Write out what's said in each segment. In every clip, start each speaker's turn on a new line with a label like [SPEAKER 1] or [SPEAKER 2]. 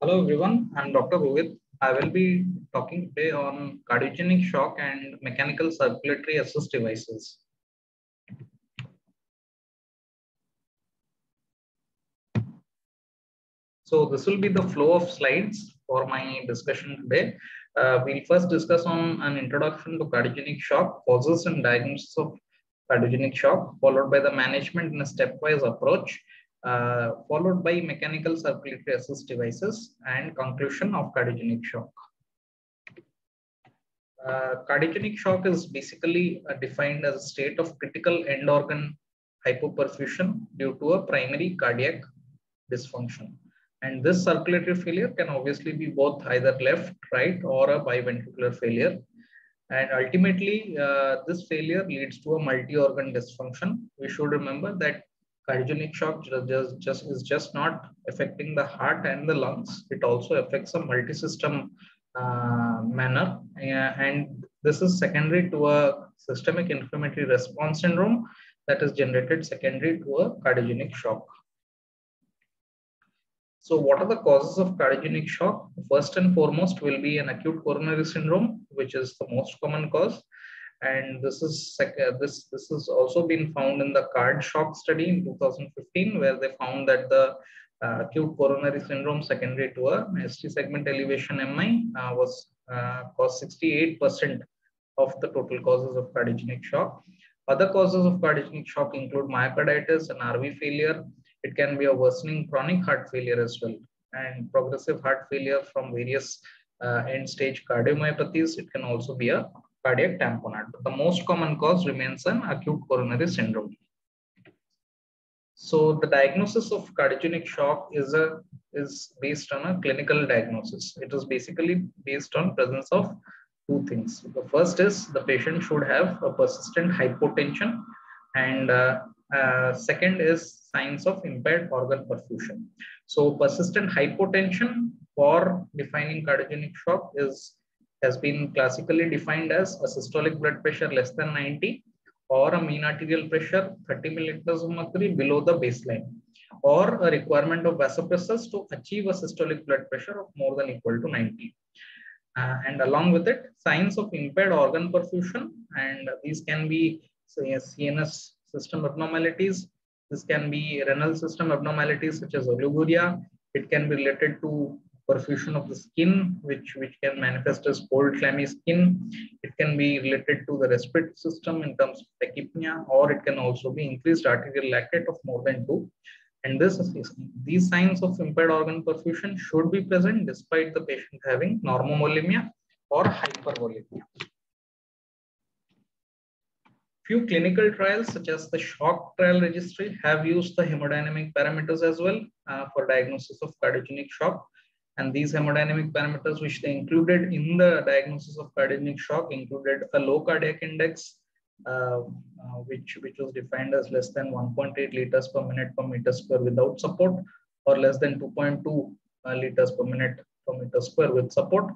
[SPEAKER 1] Hello everyone, I'm Dr. Rohit. I will be talking today on cardiogenic shock and mechanical circulatory assist devices. So this will be the flow of slides for my discussion today. We'll first discuss on an introduction to cardiogenic shock, causes and diagnosis of cardiogenic shock, followed by the management in a stepwise approach, followed by mechanical circulatory assist devices, and conclusion of cardiogenic shock. Cardiogenic shock is basically defined as a state of critical end organ hypoperfusion due to a primary cardiac dysfunction. And this circulatory failure can obviously be both either left, right, or a biventricular failure. And ultimately, this failure leads to a multi-organ dysfunction. We should remember that cardiogenic shock is just not affecting the heart and the lungs. It also affects a multi-system manner, and this is secondary to a systemic inflammatory response syndrome that is generated secondary to a cardiogenic shock. So what are the causes of cardiogenic shock? First and foremost will be an acute coronary syndrome, which is the most common cause. And this has also been found in the CARD shock study in 2015, where they found that the acute coronary syndrome secondary to a ST segment elevation MI was caused 68% of the total causes of cardiogenic shock. Other causes of cardiogenic shock include myocarditis and RV failure. It can be a worsening chronic heart failure as well, and progressive heart failure from various end-stage cardiomyopathies. It can also be a cardiac tamponade, but the most common cause remains an acute coronary syndrome. So the diagnosis of cardiogenic shock is based on a clinical diagnosis. It is basically based on presence of two things. The first is the patient should have a persistent hypotension, and second is signs of impaired organ perfusion. So persistent hypotension for defining cardiogenic shock has been classically defined as a systolic blood pressure less than 90, or a mean arterial pressure 30 milliliters of mercury below the baseline, or a requirement of vasopressors to achieve a systolic blood pressure of more than equal to 90. And along with it, signs of impaired organ perfusion, and these can be, say, CNS system abnormalities. This can be renal system abnormalities such as oliguria. It can be related to perfusion of the skin, which can manifest as cold, clammy skin. It can be related to the respiratory system in terms of tachypnea, or it can also be increased arterial lactate of more than 2. And these signs of impaired organ perfusion should be present despite the patient having normovolemia or hypervolemia. Few clinical trials, such as the shock trial registry, have used the hemodynamic parameters as well for diagnosis of cardiogenic shock. And these hemodynamic parameters, which they included in the diagnosis of cardiogenic shock, included a low cardiac index, which was defined as less than 1.8 liters per minute per meter square without support, or less than 2.2 liters per minute per meter square with support.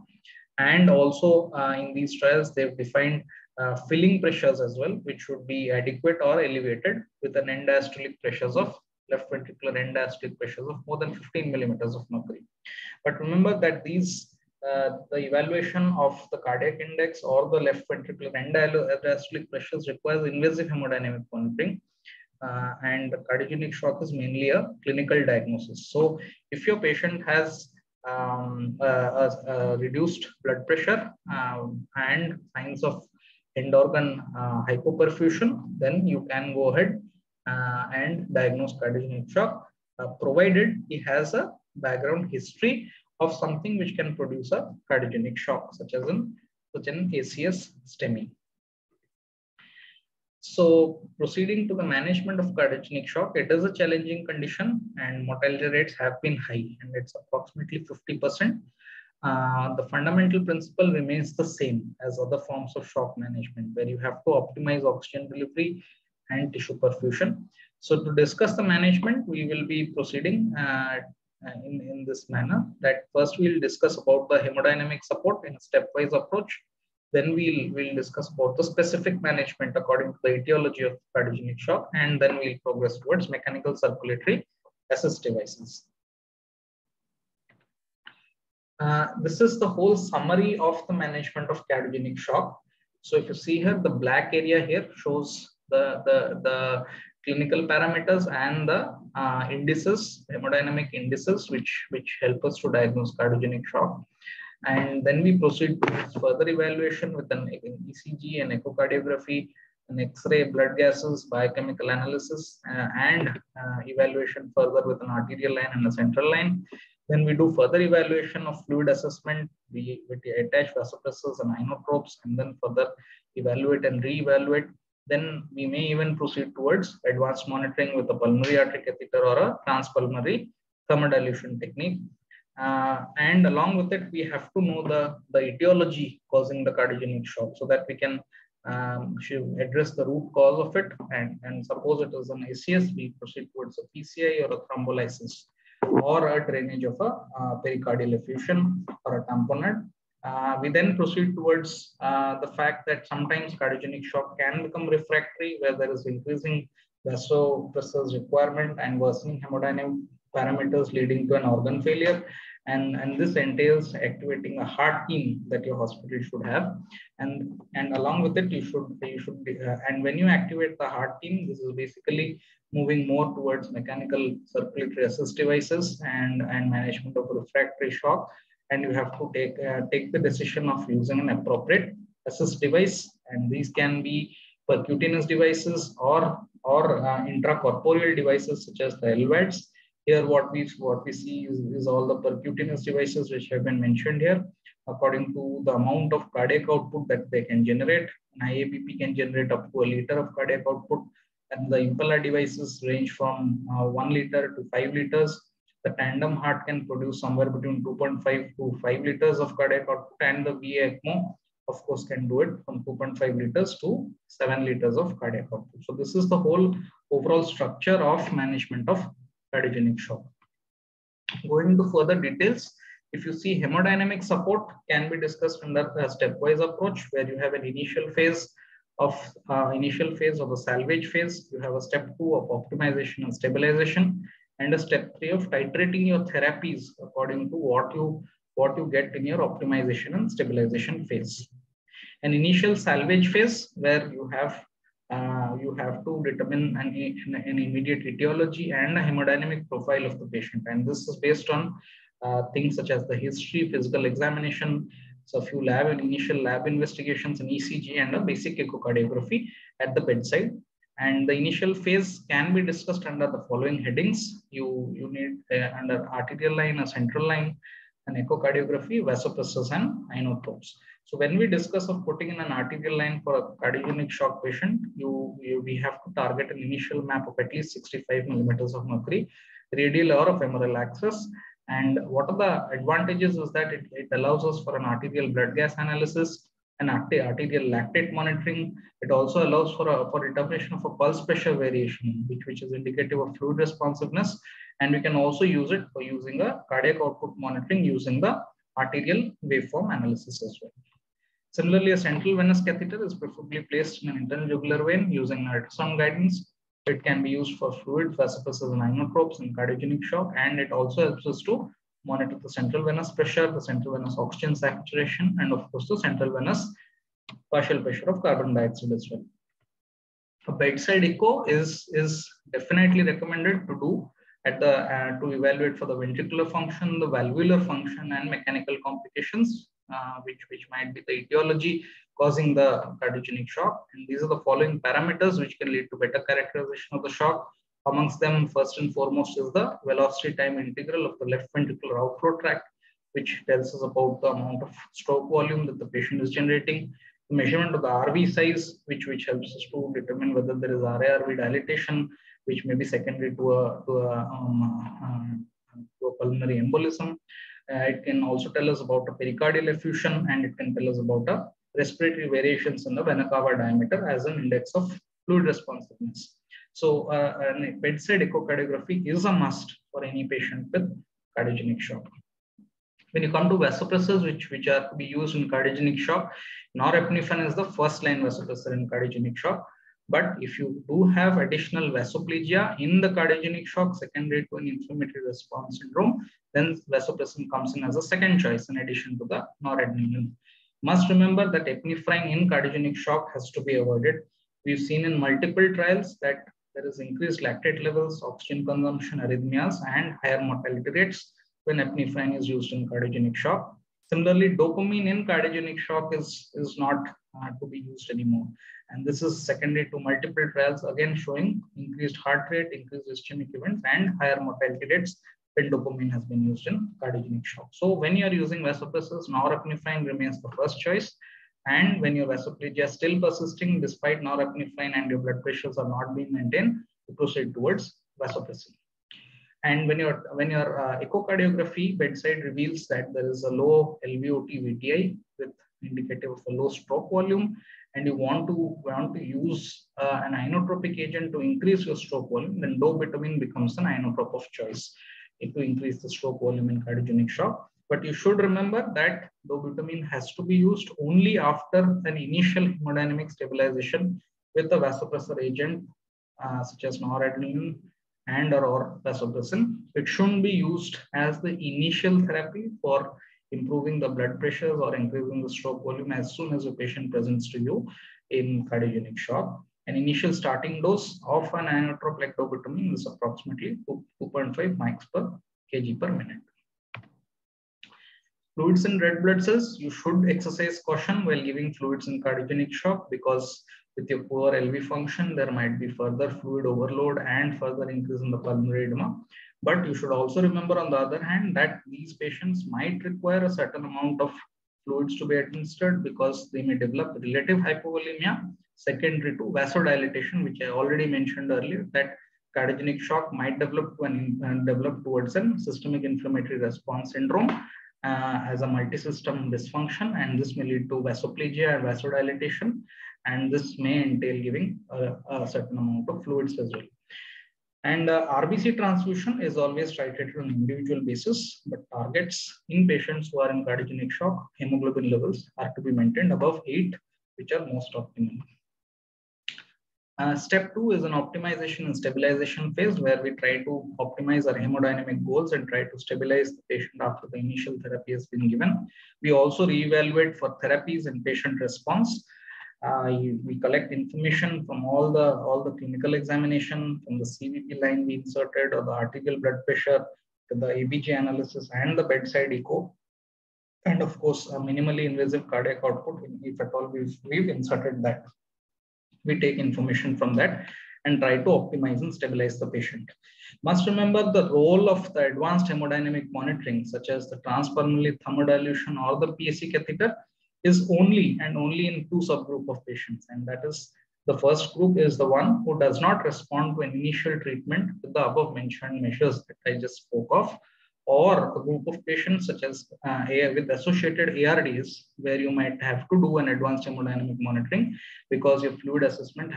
[SPEAKER 1] And also in these trials, they've defined filling pressures as well, which should be adequate or elevated with an end diastolic pressures of left ventricular end diastolic pressures of more than 15 millimeters of mercury. But remember that these the evaluation of the cardiac index or the left ventricular end diastolic pressures requires invasive hemodynamic monitoring, and cardiogenic shock is mainly a clinical diagnosis. So if your patient has a reduced blood pressure and signs of end organ hypoperfusion, then you can go ahead and diagnose cardiogenic shock, provided he has a background history of something which can produce a cardiogenic shock, such as an ACS STEMI. So proceeding to the management of cardiogenic shock, it is a challenging condition and mortality rates have been high, and it's approximately 50%. The fundamental principle remains the same as other forms of shock management, where you have to optimize oxygen delivery and tissue perfusion. So to discuss the management, we will be proceeding in this manner. That first we'll discuss about the hemodynamic support in a stepwise approach. Then we'll discuss about the specific management according to the etiology of cardiogenic shock, and then we'll progress towards mechanical circulatory assist devices. This is the whole summary of the management of cardiogenic shock. So if you see here, the black area here shows the clinical parameters and the indices, hemodynamic indices, which help us to diagnose cardiogenic shock. And then we proceed to further evaluation with an ECG and echocardiography, an X-ray, blood gases, biochemical analysis, and evaluation further with an arterial line and a central line. Then we do further evaluation of fluid assessment. We attach vasopressors and inotropes, and then further evaluate and re-evaluate. Then we may even proceed towards advanced monitoring with a pulmonary artery catheter or a transpulmonary thermodilution technique. And along with it, we have to know the etiology causing the cardiogenic shock so that we can address the root cause of it. And suppose it is an ACS, we proceed towards a PCI or a thrombolysis or a drainage of a pericardial effusion or a tamponade. We then proceed towards the fact that sometimes cardiogenic shock can become refractory, where there is increasing vasopressors requirement and worsening hemodynamic parameters leading to an organ failure. And this entails activating a heart team that your hospital should have, and along with it, you should and when you activate the heart team, this is basically moving more towards mechanical circulatory assist devices and management of refractory shock. And you have to take the decision of using an appropriate assist device, and these can be percutaneous devices or intracorporeal devices such as the LVADs. Here, what we see is all the percutaneous devices which have been mentioned here. According to the amount of cardiac output that they can generate, an IABP can generate up to a liter of cardiac output, and the impeller devices range from 1 liter to 5 liters. The tandem heart can produce somewhere between 2.5 to 5 liters of cardiac output, and the VA ECMO, of course, can do it from 2.5 liters to 7 liters of cardiac output. So this is the whole overall structure of management of cardiogenic shock. Going into further details, if you see, hemodynamic support can be discussed under a stepwise approach, where you have an initial phase of the salvage phase. You have a step 2 of optimization and stabilization, and a step 3 of titrating your therapies according to what you get in your optimization and stabilization phase. An initial salvage phase, where you have to determine an immediate etiology and a hemodynamic profile of the patient, and this is based on things such as the history, physical examination, so a few initial lab investigations, an ECG, and a basic echocardiography at the bedside. And the initial phase can be discussed under the following headings. You need under arterial line, a central line, an echocardiography, vasopressors, and inotropes. So when we discuss of putting in an arterial line for a cardiogenic shock patient, we have to target an initial map of at least 65 millimeters of mercury, radial or femoral axis. And what are the advantages is that it allows us for an arterial blood gas analysis, an arterial lactate monitoring. It also allows for determination of a pulse pressure variation, which is indicative of fluid responsiveness. And we can also use it for using a cardiac output monitoring using the arterial waveform analysis as well. Similarly, a central venous catheter is preferably placed in an internal jugular vein using ultrasound guidance. It can be used for fluid, vasopressors, and inotropes in cardiogenic shock, and it also helps us to monitor the central venous pressure, the central venous oxygen saturation, and of course the central venous partial pressure of carbon dioxide as well. A bedside echo is definitely recommended to do at the to evaluate for the ventricular function, the valvular function, and mechanical complications, which might be the etiology causing the cardiogenic shock. And these are the following parameters which can lead to better characterization of the shock. Amongst them, first and foremost, is the velocity time integral of the left ventricular outflow tract, which tells us about the amount of stroke volume that the patient is generating. The measurement of the RV size, which helps us to determine whether there is RA-RV dilatation, which may be secondary to a pulmonary embolism. It can also tell us about a pericardial effusion, and it can tell us about a respiratory variations in the vena cava diameter as an index of fluid responsiveness. So a bedside echocardiography is a must for any patient with cardiogenic shock. When you come to vasopressors, which are to be used in cardiogenic shock, norepinephrine is the first line vasopressor in cardiogenic shock. But if you do have additional vasoplegia in the cardiogenic shock secondary to an inflammatory response syndrome, then vasopressin comes in as a second choice in addition to the noradrenaline. Must remember that epinephrine in cardiogenic shock has to be avoided. We've seen in multiple trials that there is increased lactate levels, oxygen consumption, arrhythmias, and higher mortality rates when epinephrine is used in cardiogenic shock. Similarly, dopamine in cardiogenic shock is not to be used anymore. And this is secondary to multiple trials, again showing increased heart rate, increased ischemic events, and higher mortality rates when dopamine has been used in cardiogenic shock. So when you are using vasopressors, norepinephrine remains the first choice. And when your vasoplegia is still persisting despite norepinephrine and your blood pressures are not being maintained, you proceed towards vasopressin. And when your echocardiography bedside reveals that there is a low LVOT VTI with indicative of a low stroke volume, and you want to use an inotropic agent to increase your stroke volume, then dobutamine becomes an inotrope of choice to increase the stroke volume in cardiogenic shock. But you should remember that dobutamine has to be used only after an initial hemodynamic stabilization with a vasopressor agent such as noradrenaline and or vasopressin. It shouldn't be used as the initial therapy for improving the blood pressures or increasing the stroke volume as soon as the patient presents to you in cardiogenic shock. An initial starting dose of an inotrope like dobutamine is approximately 2.5 mics per kg per minute. Fluids in red blood cells, you should exercise caution while giving fluids in cardiogenic shock, because with your poor LV function, there might be further fluid overload and further increase in the pulmonary edema. But you should also remember, on the other hand, that these patients might require a certain amount of fluids to be administered because they may develop relative hypovolemia secondary to vasodilation, which I already mentioned earlier, that cardiogenic shock might develop towards a systemic inflammatory response syndrome as a multi-system dysfunction, and this may lead to vasoplegia and vasodilation, and this may entail giving a certain amount of fluids as well. And RBC transfusion is always titrated on an individual basis, but targets in patients who are in cardiogenic shock, hemoglobin levels are to be maintained above 8, which are most optimal. Step 2 is an optimization and stabilization phase, where we try to optimize our hemodynamic goals and try to stabilize the patient after the initial therapy has been given. We also reevaluate for therapies and patient response. We collect information from all the clinical examination, from the CVP line we inserted, or the arterial blood pressure, to the ABG analysis and the bedside echo, and of course a minimally invasive cardiac output if at all we've inserted that. We take information from that and try to optimize and stabilize the patient. Must remember the role of the advanced hemodynamic monitoring, such as the transpulmonary thermodilution or the PSC catheter, is only and only in 2 subgroup of patients. And that is, the first group is the one who does not respond to an initial treatment with the above mentioned measures that I just spoke of, or a group of patients such as with associated ARDs, where you might have to do an advanced hemodynamic monitoring because your fluid assessment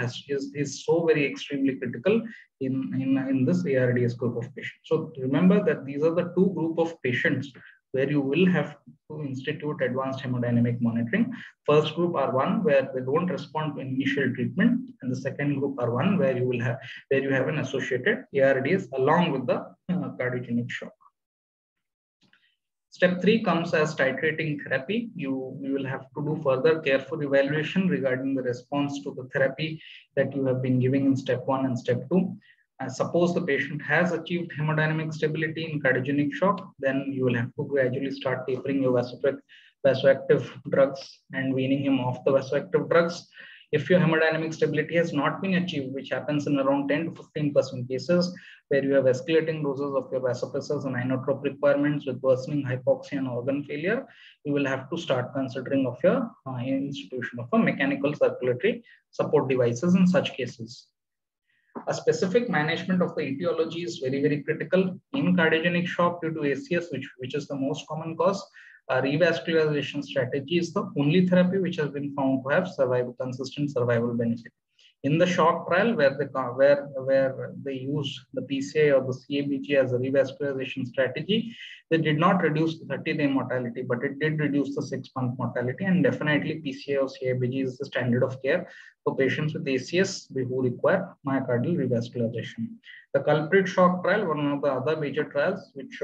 [SPEAKER 1] is so very extremely critical in this ARDS group of patients. So remember that these are the 2 group of patients where you will have to institute advanced hemodynamic monitoring. First group are one where they don't respond to initial treatment, and the second group are one where you have an associated ARDS along with the cardiogenic shock. Step 3 comes as titrating therapy. You will have to do further careful evaluation regarding the response to the therapy that you have been giving in step 1 and step 2. Suppose the patient has achieved hemodynamic stability in cardiogenic shock, then you will have to gradually start tapering your vasoactive drugs and weaning him off the vasoactive drugs. If your hemodynamic stability has not been achieved, which happens in around 10 to 15% cases, where you have escalating doses of your vasopressors and inotrope requirements with worsening hypoxia and organ failure, you will have to start considering of your institution of a mechanical circulatory support devices in such cases. A specific management of the etiology is very, very critical in cardiogenic shock due to ACS, which is the most common cause. Revascularization strategy is the only therapy which has been found to have consistent survival benefit. In the shock trial, where they used the PCI or the CABG as a revascularization strategy, they did not reduce the 30-day mortality, but it did reduce the 6-month mortality. And definitely PCI or CABG is the standard of care for patients with ACS who require myocardial revascularization. The culprit shock trial, one of the other major trials which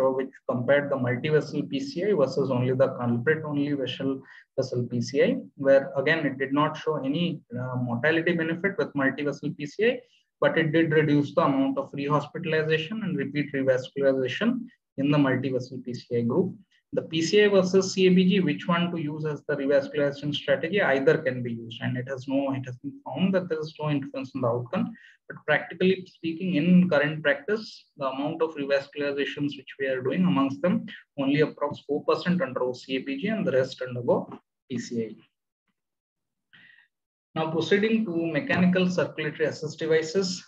[SPEAKER 1] compared the multi-vessel PCI versus only the culprit only vessel PCI, where again it did not show any mortality benefit with multi-vessel PCI, but it did reduce the amount of rehospitalization and repeat revascularization in the multi-vessel PCI group. The PCI versus CABG, which one to use as the revascularization strategy, either can be used, and it has been found that there is no influence on the outcome. But practically speaking, in current practice, the amount of revascularizations which we are doing, amongst them, only approx 4% undergo CABG and the rest undergo PCI. Now proceeding to mechanical circulatory assist devices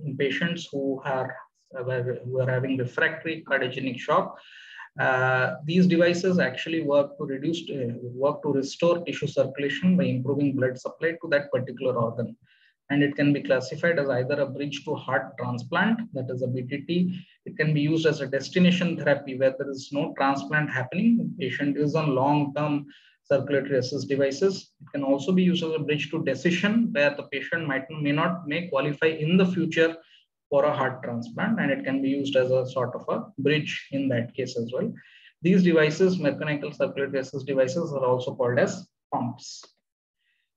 [SPEAKER 1] in patients who are having refractory cardiogenic shock. These devices actually work to restore tissue circulation by improving blood supply to that particular organ. And it can be classified as either a bridge to heart transplant, that is a BTT. It can be used as a destination therapy where there is no transplant happening. The patient is on long-term circulatory assist devices. It can also be used as a bridge to decision where the patient may qualify in the future for a heart transplant, and it can be used as a sort of a bridge in that case as well. These devices, mechanical circulatory assist devices, are also called as pumps.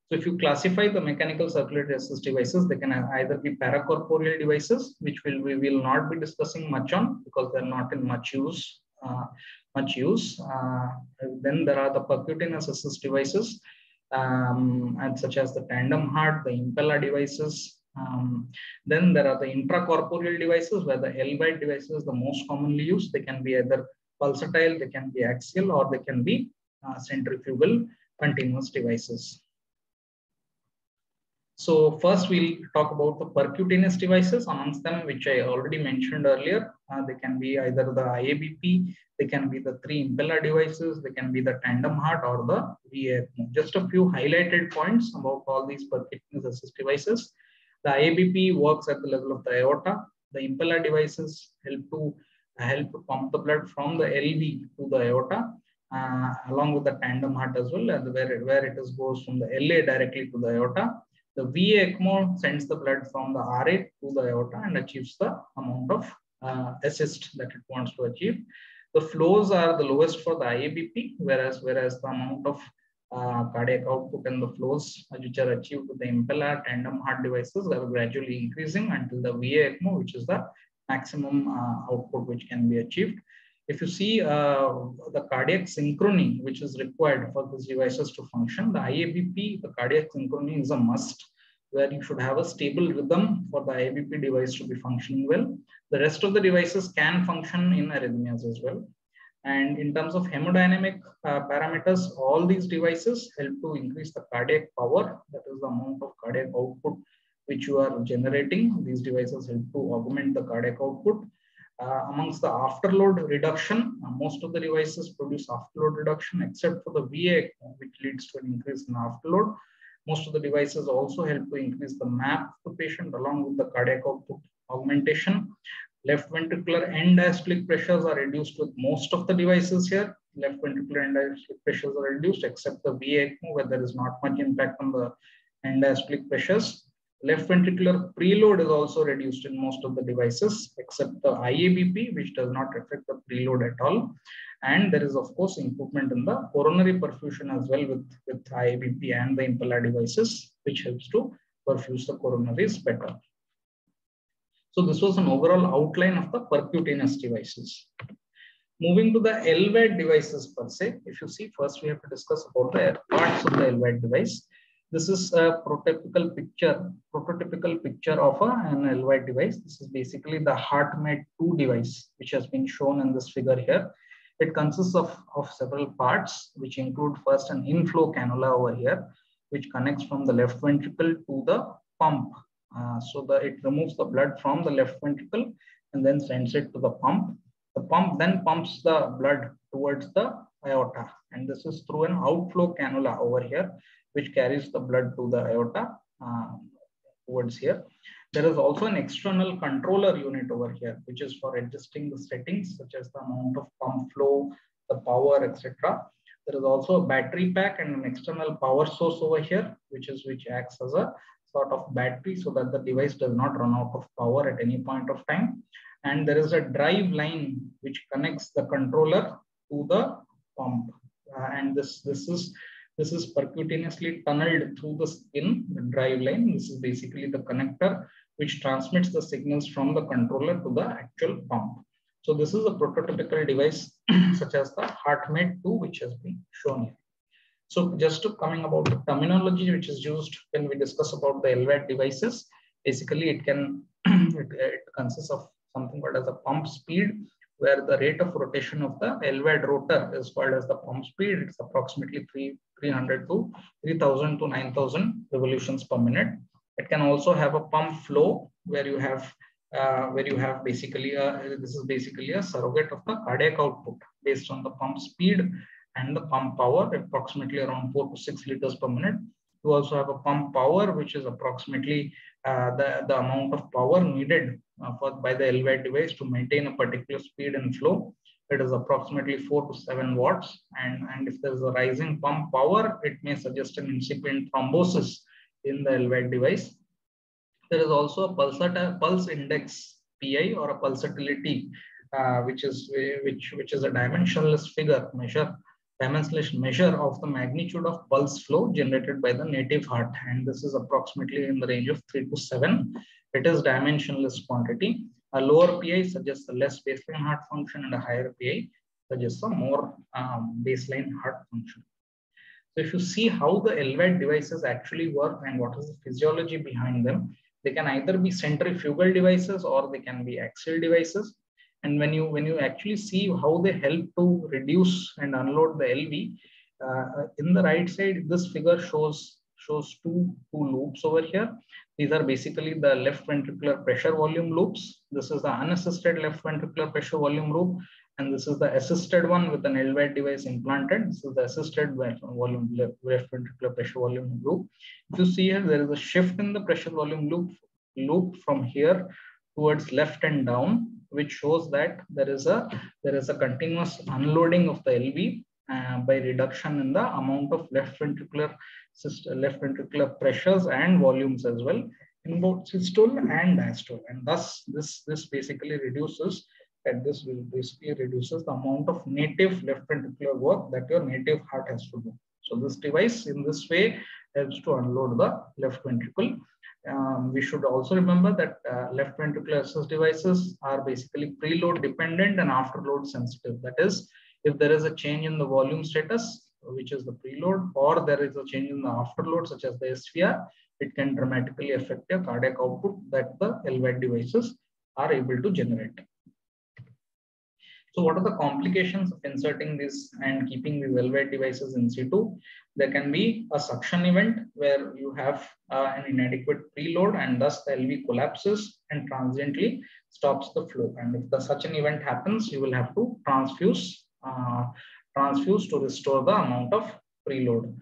[SPEAKER 1] So if you classify the mechanical circulatory assist devices, they can either be paracorporeal devices, which we will not be discussing much on because they're not in much use. Then there are the percutaneous assist devices, and such as the tandem heart, the impella devices. Then there are the intracorporeal devices where the L-wide devices is the most commonly used. They can be either pulsatile, they can be axial, or they can be centrifugal continuous devices. So first we'll talk about the percutaneous devices. Amongst them, which I already mentioned earlier, they can be either the IABP, they can be the 3 impella devices, they can be the tandem heart or the VA. Just a few highlighted points about all these percutaneous assist devices. The IABP works at the level of the aorta. The impella devices help to pump the blood from the LV to the aorta, along with the tandem heart as well, and where it goes from the LA directly to the aorta. The VA ECMO sends the blood from the RA to the aorta and achieves the amount of assist that it wants to achieve. The flows are the lowest for the IABP, whereas the amount of cardiac output and the flows which are achieved with the impella tandem heart devices are gradually increasing until the VA ECMO, which is the maximum output which can be achieved. If you see the cardiac synchrony, which is required for these devices to function, the IABP, the cardiac synchrony is a must, where you should have a stable rhythm for the IABP device to be functioning well. The rest of the devices can function in arrhythmias as well. And in terms of hemodynamic parameters, all these devices help to increase the cardiac power, that is the amount of cardiac output which you are generating. These devices help to augment the cardiac output. Amongst the afterload reduction, most of the devices produce afterload reduction except for the VA, which leads to an increase in afterload. Most of the devices also help to increase the MAP of the patient along with the cardiac output augmentation. Left ventricular end diastolic pressures are reduced with most of the devices here. Left ventricular end diastolic pressures are reduced except the VA ECMO, where there is not much impact on the end diastolic pressures. Left ventricular preload is also reduced in most of the devices except the IABP, which does not affect the preload at all. And there is, of course, improvement in the coronary perfusion as well with IABP and the impella devices, which helps to perfuse the coronaries better. So this was an overall outline of the percutaneous devices. Moving to the L-wide devices per se, if you see, first we have to discuss about the parts of the L-wide device. This is a prototypical picture of an L-wide device. This is basically the HeartMate 2 device, which has been shown in this figure here. It consists of several parts, which include first an inflow cannula over here, which connects from the left ventricle to the pump. So it removes the blood from the left ventricle and then sends it to the pump. The pump then pumps the blood towards the aorta, and this is through an outflow cannula over here, which carries the blood to the aorta. towards here. There is also an external controller unit over here, which is for adjusting the settings such as the amount of pump flow, the power, etc. There is also a battery pack and an external power source over here, which acts as a sort of battery so that the device does not run out of power at any point of time. And there is a drive line which connects the controller to the pump, and this is percutaneously tunneled through the skin, the drive line. This is basically the connector which transmits the signals from the controller to the actual pump. So this is a prototypical device such as the HeartMate 2, which has been shown here. So just to coming about the terminology which is used when we discuss about the LVAD devices, basically it consists of something called as a pump speed, where the rate of rotation of the LVAD rotor is called as the pump speed. It's approximately 300 to 3000 to 9000 revolutions per minute. It can also have a pump flow where you have basically this is basically a surrogate of the cardiac output based on the pump speed and the pump power, approximately around 4 to 6 liters per minute. You also have a pump power, which is approximately the amount of power needed by the LVAD device to maintain a particular speed and flow. It is approximately 4 to 7 watts. And if there is a rising pump power, it may suggest an incipient thrombosis in the LVAD device. There is also a pulse index PI or a pulsatility, which is a dimensionless measure of the magnitude of pulse flow generated by the native heart, and this is approximately in the range of 3 to 7. It is dimensionless quantity. A lower PI suggests a less baseline heart function, and a higher PI suggests a more baseline heart function. So if you see how the LVAD devices actually work and what is the physiology behind them, they can either be centrifugal devices or they can be axial devices. And when you actually see how they help to reduce and unload the LV, in the right side, this figure shows two loops over here. These are basically the left ventricular pressure volume loops. This is the unassisted left ventricular pressure volume loop, and this is the assisted one with an LVAD device implanted. This is the assisted left ventricular pressure volume loop. If you see here, there is a shift in the pressure volume loop from here towards left and down, which shows that there is a continuous unloading of the LV by reduction in the amount of left ventricular pressures and volumes as well in both systole and diastole, and thus this basically reduces the amount of native left ventricular work that your native heart has to do. So this device in this way helps to unload the left ventricle. We should also remember that left ventricular assist devices are basically preload dependent and afterload sensitive. That is, if there is a change in the volume status, which is the preload, or there is a change in the afterload, such as the SVR, it can dramatically affect your cardiac output that the LVAD devices are able to generate. So what are the complications of inserting this and keeping these LVAD devices in situ? There can be a suction event where you have an inadequate preload and thus the LV collapses and transiently stops the flow. And if such an event happens, you will have to transfuse to restore the amount of preload.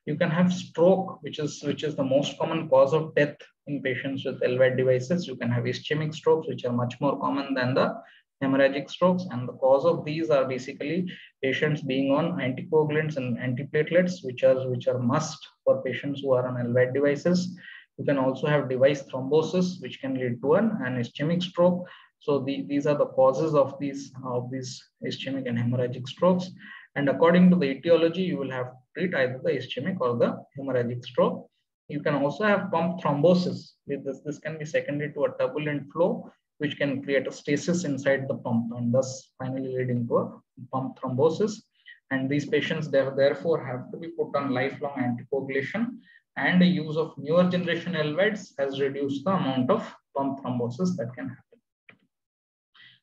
[SPEAKER 1] You can have stroke, which is the most common cause of death in patients with LVAD devices. You can have ischemic strokes, which are much more common than the hemorrhagic strokes, and the cause of these are basically patients being on anticoagulants and antiplatelets, which are must for patients who are on LVAD devices. You can also have device thrombosis, which can lead to an ischemic stroke. So these are the causes of these ischemic and hemorrhagic strokes. And according to the etiology, you will have to treat either the ischemic or the hemorrhagic stroke. You can also have pump thrombosis. With this can be secondary to a turbulent flow, which can create a stasis inside the pump and thus finally leading to a pump thrombosis. And these patients therefore have to be put on lifelong anticoagulation, and the use of newer generation LVADs has reduced the amount of pump thrombosis that can happen.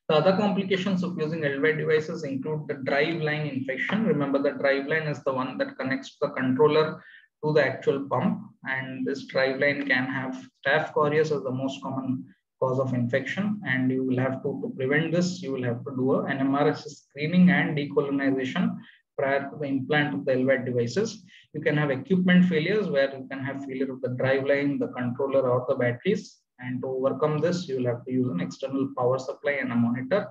[SPEAKER 1] The other complications of using LVAD devices include the drive line infection. Remember, the drive line is the one that connects the controller to the actual pump, and this drive line can have staph aureus as the most common cause of infection, and you will have to prevent this, you will have to do an MRSS screening and decolonization prior to the implant of the LVAD devices. You can have equipment failures where you can have failure of the drive line, the controller, or the batteries. And to overcome this, you will have to use an external power supply and a monitor.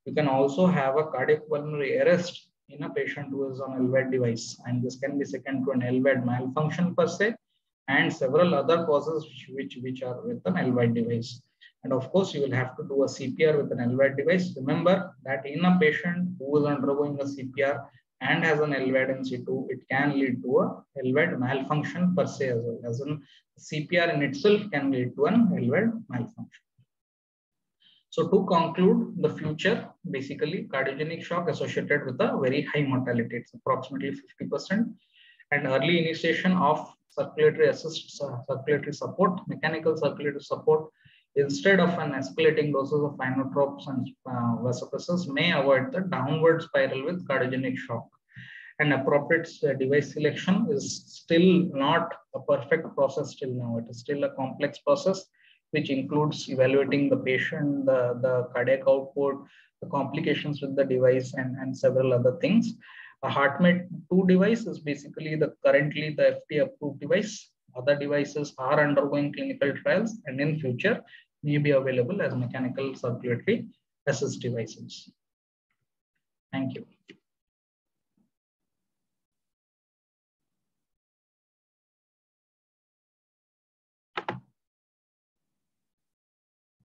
[SPEAKER 1] You can also have a cardiac pulmonary arrest in a patient who is on LVAD device, and this can be second to an LVAD malfunction per se, and several other causes which are with an LVAD device. And of course, you will have to do a CPR with an LVAD device. Remember that in a patient who is undergoing a CPR and has an LVAD in situ, it can lead to a LVAD malfunction per se as well. As in CPR in itself can lead to an LVAD malfunction. So to conclude, the future, basically cardiogenic shock associated with a very high mortality. It's approximately 50%, and early initiation of circulatory circulatory support, mechanical circulatory support, instead of an escalating doses of inotropes and vasopressors may avoid the downward spiral with cardiogenic shock. And appropriate device selection is still not a perfect process till now. It is still a complex process, which includes evaluating the patient, the cardiac output, the complications with the device, and several other things. A HeartMate 2 device is basically currently the FDA approved device. Other devices are undergoing clinical trials and in future may be available as mechanical circulatory assist devices. Thank you.